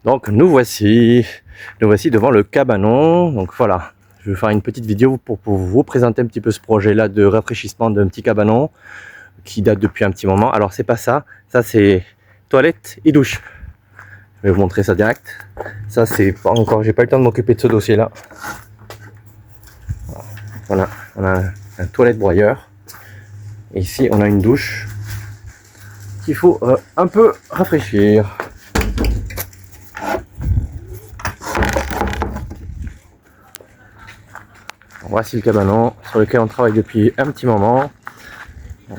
Donc nous voici devant le cabanon. Donc voilà, je vais faire une petite vidéo pour vous présenter un petit peu ce projet là de rafraîchissement d'un petit cabanon qui date depuis un petit moment. Alors c'est pas ça, ça c'est toilette et douche. Je vais vous montrer ça direct. Ça c'est pas encore, j'ai pas eu le temps de m'occuper de ce dossier là. Voilà, on a un toilette broyeur. Et ici on a une douche qu'il faut un peu rafraîchir. Voici le cabanon sur lequel on travaille depuis un petit moment. Donc,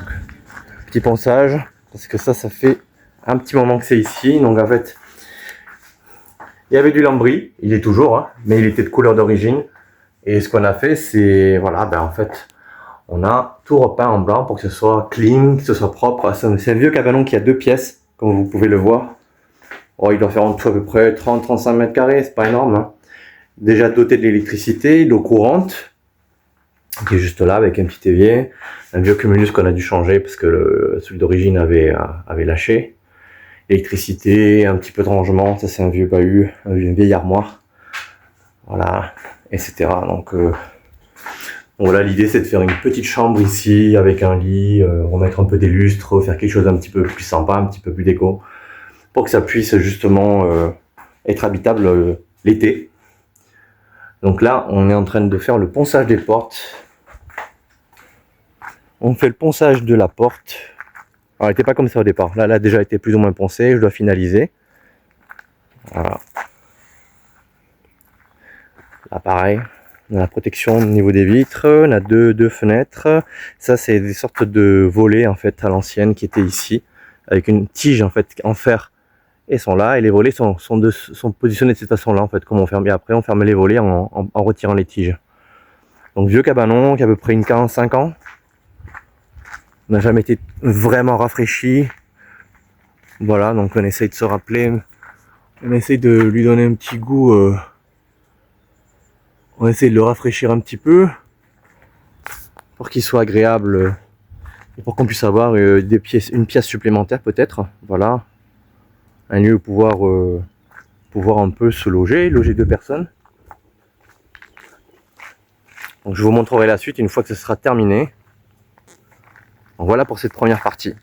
petit ponçage, parce que ça fait un petit moment que c'est ici. Donc en fait, il y avait du lambris, il est toujours, hein, mais il était de couleur d'origine. Et ce qu'on a fait, c'est, voilà, en fait, on a tout repeint en blanc pour que ce soit clean, que ce soit propre. C'est un vieux cabanon qui a 2 pièces, comme vous pouvez le voir. Oh, il doit faire en tout à peu près 30-35 mètres carrés, c'est pas énorme, hein. Déjà doté de l'électricité, l'eau courante, qui est juste là avec un petit évier, un vieux cumulus qu'on a dû changer parce que celui d'origine avait lâché. Électricité, un petit peu de rangement, ça c'est un vieux bahut, une vieille armoire, voilà, etc. Donc voilà, l'idée c'est de faire une petite chambre ici avec un lit, remettre un peu des lustres, faire quelque chose d'un petit peu plus sympa, un petit peu plus déco, pour que ça puisse justement être habitable l'été. Donc là, on est en train de faire le ponçage des portes. On fait le ponçage de la porte. Alors, elle n'était pas comme ça au départ. Là, elle a déjà été plus ou moins poncée. Je dois finaliser. Voilà. Là, pareil. On a la protection au niveau des vitres. On a deux fenêtres. Ça, c'est des sortes de volets en fait à l'ancienne qui étaient ici, avec une tige en fait en fer. Et sont là. Et les volets sont positionnés de cette façon-là en fait. Comme on ferme. Et après, on ferme les volets en retirant les tiges. Donc vieux cabanon qui a à peu près une 45 ans. On n'a jamais été vraiment rafraîchi. Voilà, donc on essaye de se rappeler. On essaye de lui donner un petit goût. On essaye de le rafraîchir un petit peu. Pour qu'il soit agréable. Et pour qu'on puisse avoir une pièce supplémentaire peut-être. Voilà. Un lieu où pouvoir un peu se loger 2 personnes. Donc je vous montrerai la suite une fois que ce sera terminé. Donc voilà pour cette première partie.